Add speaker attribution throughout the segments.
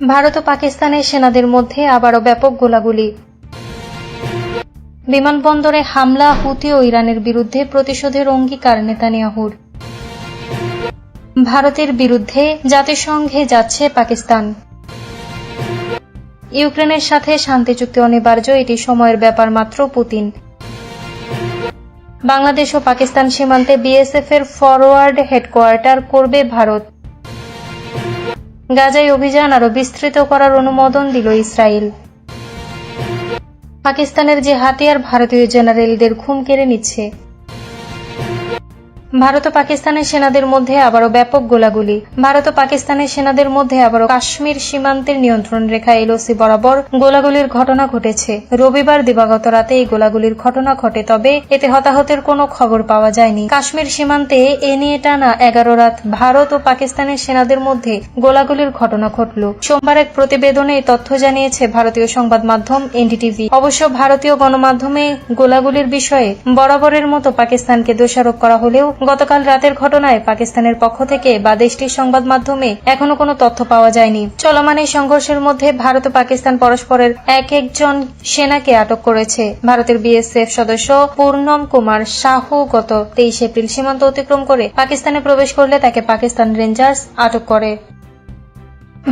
Speaker 1: ভারত ও পাকিস্তানের সেনাদের মধ্যে আবারও ব্যাপক গোলাগুলি। বিমানবন্দরে হামলা, হুতি ও ইরানের বিরুদ্ধে প্রতিশোধের অঙ্গীকার নেতানিয়াহুর। ভারতের বিরুদ্ধে জাতিসংঘে যাচ্ছে পাকিস্তান। ইউক্রেনের সাথে শান্তি চুক্তি অনিবার্য, এটি সময়ের ব্যাপার মাত্র, পুতিন। বাংলাদেশ ও পাকিস্তান সীমান্তে বিএসএফ এর ফরওয়ার্ড হেডকোয়ার্টার করবে ভারত। গাজায় অভিযান আরও বিস্তৃত করার অনুমোদন দিল ইসরায়েল। পাকিস্তানের যে হাতিয়ার ভারতীয় জেনারেলদের ঘুম কেড়ে নিচ্ছে। ভারত ও পাকিস্তানের সেনাদের মধ্যে আবারও ব্যাপক গোলাগুলি। ভারত ও পাকিস্তানের সেনাদের মধ্যে আবারও কাশ্মীর সীমান্তের নিয়ন্ত্রণ রেখা এলওসি বরাবর গোলাগুলির ঘটনা ঘটেছে। রবিবার দিবাগত রাতে এই গোলাগুলির ঘটনা ঘটে, তবে এতে হতাহতের কোনো খবর পাওয়া যায়নি। কাশ্মীর সীমান্তে এ নিয়ে টানা 11 রাত ভারত ও পাকিস্তানের সেনাদের মধ্যে গোলাগুলির ঘটনা ঘটল। সোমবার এক প্রতিবেদনে এই তথ্য জানিয়েছে ভারতীয় সংবাদ মাধ্যম এনডিটিভি। অবশ্য ভারতীয় গণমাধ্যমে গোলাগুলির বিষয়ে বরাবরের মতো পাকিস্তানকে দোষারোপ করা হলেও গতকাল রাতের ঘটনায় পাকিস্তানের পক্ষ থেকে বা দেশটির সংবাদ মাধ্যমে এখনো কোনো তথ্য পাওয়া যায়নি। চলমান এই সংঘর্ষের মধ্যে ভারত ও পাকিস্তান পরস্পরের একজন সেনাকে আটক করেছে। ভারতের বিএসএফ সদস্য পূর্ণম কুমার সাহু গত 23 এপ্রিল সীমান্ত অতিক্রম করে পাকিস্তানে প্রবেশ করলে তাকে পাকিস্তান রেঞ্জার্স আটক করে।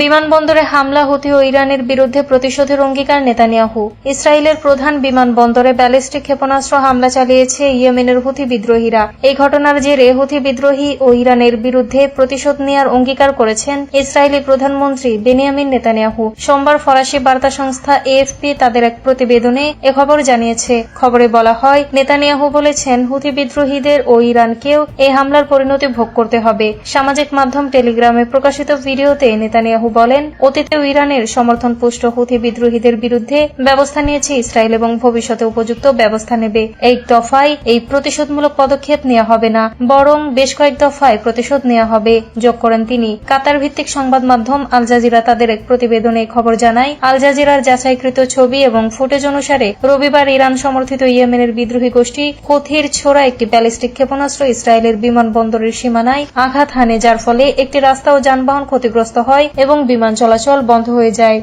Speaker 1: বিমানবন্দরে হামলা, হুতি ও ইরানের বিরুদ্ধে প্রতিশোধের অঙ্গীকার নেতানিয়াহু। ইসরায়েলের প্রধান বিমানবন্দরে ব্যালিস্টিক ক্ষেপণাস্ত্র হামলা চালিয়েছে ইয়েমেনের হুতি বিদ্রোহীরা। এই ঘটনার জেরে হুতি বিদ্রোহী ও ইরানের বিরুদ্ধে প্রতিশোধ নেয়ার অঙ্গীকার করেছেন ইসরায়েলি প্রধানমন্ত্রী বেনিয়ামিন নেতানিয়াহু। সোমবার ফরাসি বার্তা সংস্থা এএফপি তাদের এক প্রতিবেদনে এ খবর জানিয়েছে। খবরে বলা হয়, নেতানিয়াহু বলেছেন, হুতি বিদ্রোহীদের ও ইরানকেও এই হামলার পরিণতি ভোগ করতে হবে। সামাজিক মাধ্যম টেলিগ্রামে প্রকাশিত ভিডিওতে নেতানিয়াহু বলেন, অতীতেও ইরানের সমর্থনপুষ্ট হুথি বিদ্রোহীদের বিরুদ্ধে ব্যবস্থা নিয়েছে ইসরায়েল এবং ভবিষ্যতে উপযুক্ত ব্যবস্থা নেবে। এই দফায় এই প্রতিশোধমূলক পদক্ষেপ নেওয়া হবে না, বরং বেশ কয়েক দফায় প্রতিশোধ নেওয়া হবে, যোগ করেন তিনি। কাতার ভিত্তিক সংবাদ মাধ্যম আল জাজিরা তাদের এক প্রতিবেদনে খবর জানায়, আল জাজিরার যাচাইকৃত ছবি এবং ফুটেজ অনুসারে রবিবার ইরান সমর্থিত ইয়েমেনের বিদ্রোহী গোষ্ঠী হুথির ছোড়া একটি ব্যালিস্টিক ক্ষেপণাস্ত্র ইসরায়েলের বিমানবন্দরের সীমানায় আঘাত হানে, যার ফলে একটি রাস্তা ও যানবাহন ক্ষতিগ্রস্ত হয় এবং বিমান চলাচল বন্ধ হয়ে যায়।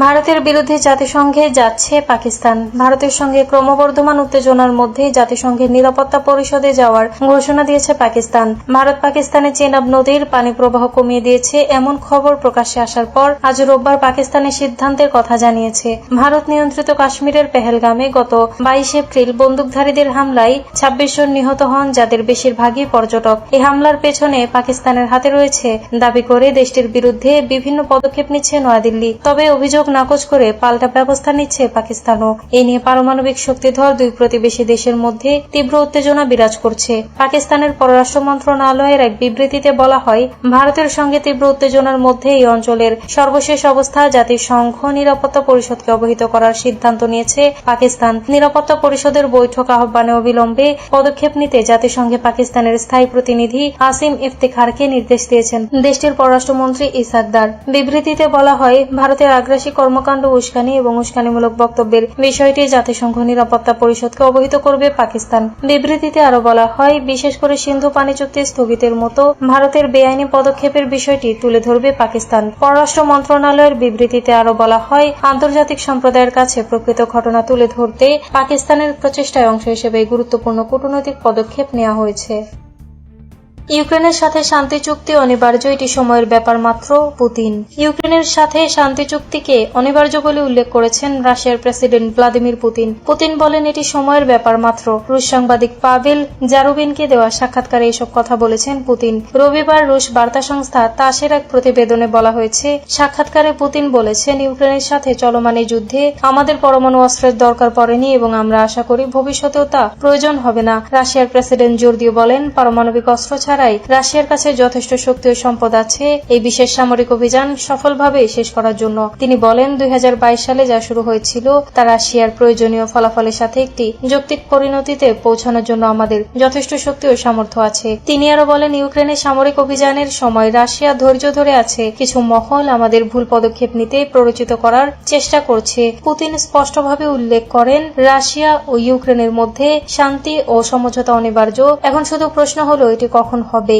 Speaker 1: ভারতের বিরুদ্ধে জাতিসংঘে যাচ্ছে পাকিস্তান। ভারতের সঙ্গে ক্রমবর্ধমান উত্তেজনার মধ্যে জাতিসংঘের নিরাপত্তা পরিষদে যাওয়ার ঘোষণা দিয়েছে পাকিস্তান। ভারত পাকিস্তানে চেনাব নদীর পানি প্রবাহ কমিয়ে দিয়েছে, এমন খবর প্রকাশ্যে আসার পর আজ রোববার পাকিস্তানের সিদ্ধান্তের কথা জানিয়েছে। ভারত নিয়ন্ত্রিত কাশ্মীরের পেহেলগামে গত 22 এপ্রিল বন্দুকধারীদের হামলায় 26 জন নিহত হন, যাদের বেশিরভাগই পর্যটক। এই হামলার পেছনে পাকিস্তানের হাতে রয়েছে দাবি করে দেশটির বিরুদ্ধে বিভিন্ন পদক্ষেপ নিচ্ছে নয়াদিল্লি। তবে অভিযোগ নাকচ করে পাল্টা ব্যবস্থা নিচ্ছে পাকিস্তানও। এ নিয়ে পারমাণবিক শক্তিধর দুই প্রতিবেশী দেশের মধ্যে তীব্র উত্তেজনা বিরাজ করছে। পাকিস্তানের পররাষ্ট্র মন্ত্রণালয়ের এক বিবৃতিতে বলা হয়, ভারতের সঙ্গে তীব্র উত্তেজনার মধ্যে এই অঞ্চলের সর্বশেষ অবস্থা জাতিসংঘ নিরাপত্তা পরিষদকে অবহিত করার সিদ্ধান্ত নিয়েছে পাকিস্তান। নিরাপত্তা পরিষদের বৈঠক আহ্বানে অবিলম্বে পদক্ষেপ নিতে জাতিসংঘে পাকিস্তানের স্থায়ী প্রতিনিধি আসিম ইফতেখারকে নির্দেশ দিয়েছেন দেশটির পররাষ্ট্রমন্ত্রী ইসাক দার। বিবৃতিতে বলা হয়, ভারতের আগ্রাসী কর্মকাণ্ড, উস্কানি এবং উস্কানিমূলক বক্তব্যের বিষয়টি জাতিসংঘ নিরাপত্তা পরিষদকে অবহিত করবে পাকিস্তান। বিবৃতিতে আরো বলা হয়, বিশেষ করে সিন্ধু পানি চুক্তি স্থগিতের মতো ভারতের বেআইনি পদক্ষেপের বিষয়টি তুলে ধরবে পাকিস্তান। পররাষ্ট্র মন্ত্রণালয়ের বিবৃতিতে আরো বলা হয়, আন্তর্জাতিক সম্প্রদায়ের কাছে প্রকৃত ঘটনা তুলে ধরতে পাকিস্তানের প্রচেষ্টার অংশ হিসেবে গুরুত্বপূর্ণ কূটনৈতিক পদক্ষেপ নেওয়া হয়েছে। ইউক্রেনের সাথে শান্তি চুক্তি অনিবার্য, এটি সময়ের ব্যাপার মাত্র, পুতিন। ইউক্রেনের সাথে শান্তি চুক্তিকে অনিবার্য বলে উল্লেখ করেছেন রাশিয়ার প্রেসিডেন্ট ভ্লাদিমির পুতিন। পুতিন বলেন, এটি সময়ের ব্যাপার মাত্র। রুশ সাংবাদিক পাভেল জারুবিনকে দেওয়া সাক্ষাৎকারে এসব কথা বলেছেন পুতিন। রবিবার রুশ বার্তা সংস্থা তাসের এক প্রতিবেদনে বলা হয়েছে, সাক্ষাৎকারে পুতিন বলেছেন, ইউক্রেনের সাথে চলমান এই যুদ্ধে আমাদের পরমাণু অস্ত্রের দরকার পড়েনি এবং আমরা আশা করি ভবিষ্যতেও তা প্রয়োজন হবে না। রাশিয়ার প্রেসিডেন্ট জোর দিয়ে বলেন, পারমাণবিক অস্ত্র ছাড়াই রাশিয়ার কাছে যথেষ্ট শক্তি ও সম্পদ আছে এই বিশেষ সামরিক অভিযান সফলভাবে শেষ করার জন্য। তিনি বলেন, 2022 সালে যা শুরু হয়েছিল তা রাশিয়ার প্রয়োজনীয় ফলাফলের সাথে একটি যৌক্তিক পরিণতিতে পৌঁছানোর জন্য আমাদের যথেষ্ট শক্তি ও সামর্থ্য আছে। তিনি আরো বলেন, ইউক্রেনের সামরিক অভিযানের সময় রাশিয়া ধৈর্য ধরে আছে। কিছু মহল আমাদের ভুল পদক্ষেপ নিতে প্ররোচিত করার চেষ্টা করছে। পুতিন স্পষ্টভাবে উল্লেখ করেন, রাশিয়া ও ইউক্রেনের মধ্যে শান্তি ও সমঝোতা অনিবার্য। এখন শুধু প্রশ্ন হলো এটি কখন হবে।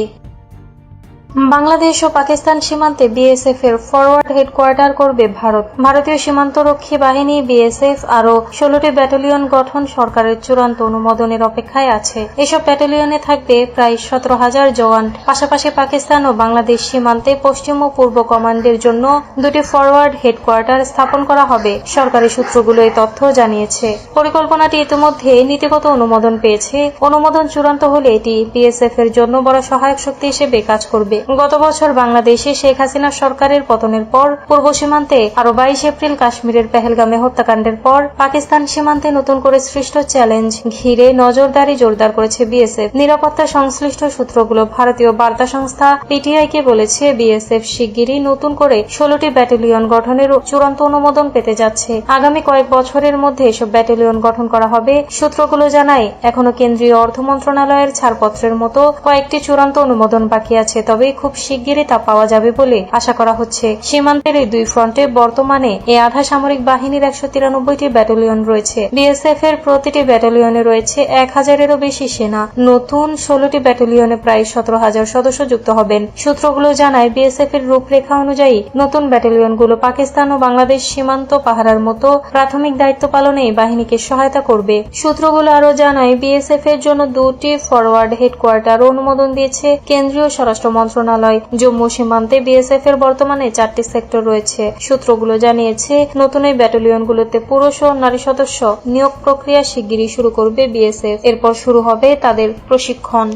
Speaker 1: বাংলাদেশ ও পাকিস্তান সীমান্তে বিএসএফ এর ফরওয়ার্ড হেডকোয়ার্টার করবে ভারত। ভারতীয় সীমান্তরক্ষী বাহিনী বিএসএফ আরও 16টি ব্যাটালিয়ন গঠন সরকারের চূড়ান্ত অনুমোদনের অপেক্ষায় আছে। এসব ব্যাটালিয়নে থাকবে প্রায় 17,000 জওয়ান। পাশাপাশি পাকিস্তান ও বাংলাদেশ সীমান্তে পশ্চিম ও পূর্ব কমান্ডের জন্য দুটি ফরওয়ার্ড হেডকোয়ার্টার স্থাপন করা হবে। সরকারি সূত্রগুলো এই তথ্য জানিয়েছে। পরিকল্পনাটি ইতিমধ্যে নীতিগত অনুমোদন পেয়েছে। অনুমোদন চূড়ান্ত হলে এটি বিএসএফ এর জন্য বড় সহায়ক শক্তি হিসেবে কাজ করবে। গত বছর বাংলাদেশে শেখ হাসিনা সরকারের পতনের পর পূর্ব সীমান্তে আরো 22 এপ্রিল কাশ্মীরের পেহেলগামে হত্যাকাণ্ডের পর পাকিস্তান সীমান্তে নতুন করে সৃষ্ট চ্যালেঞ্জ ঘিরে নজরদারি জোরদার করেছে বিএসএফ। নিরাপত্তা সংশ্লিষ্ট সূত্রগুলো ভারতীয় বার্তা সংস্থা পিটিআইকে বলেছে, বিএসএফ শিগগিরই নতুন করে 16টি ব্যাটালিয়ন গঠনের চূড়ান্ত অনুমোদন পেতে যাচ্ছে। আগামী কয়েক বছরের মধ্যে এসব ব্যাটালিয়ন গঠন করা হবে। সূত্রগুলো জানায়, এখনো কেন্দ্রীয় অর্থ মন্ত্রণালয়ের ছাড়পত্রের মতো কয়েকটি চূড়ান্ত অনুমোদন বাকি আছে, তবে খুব শিগগিরই তা পাওয়া যাবে বলে আশা করা হচ্ছে। সীমান্তের এই দুই ফ্রন্টে বর্তমানে এই আধা সামরিক বাহিনীর 193টি ব্যাটালিয়ন রয়েছে। বিএসএফ এর প্রতিটি ব্যাটালিয়নে রয়েছে 1000-এরও বেশি সেনা। নতুন 16টি ব্যাটালিয়নে প্রায় 17,000 সদস্য যুক্ত হবেন। সূত্রগুলো জানায়, বিএসএফ এর রূপরেখা অনুযায়ী নতুন ব্যাটালিয়নগুলো পাকিস্তান ও বাংলাদেশ সীমান্ত পাহারার মতো প্রাথমিক দায়িত্ব পালনে এই বাহিনীকে সহায়তা করবে। সূত্রগুলো আরো জানায়, বিএসএফ এর জন্য দুটি ফরওয়ার্ড হেডকোয়ার্টার অনুমোদন দিয়েছে কেন্দ্রীয় স্বরাষ্ট্র মন্ত্রণালয়। জম্মু সীমান্তে বিএসএফ এর বর্তমানে 4টি সেক্টর রয়েছে। সূত্রগুলো জানিয়েছে, নতুন এই ব্যাটালিয়নগুলোতে পুরুষ ও নারী সদস্য নিয়োগ প্রক্রিয়া শিগগিরই শুরু করবে বিএসএফ। এরপর শুরু হবে তাদের প্রশিক্ষণ।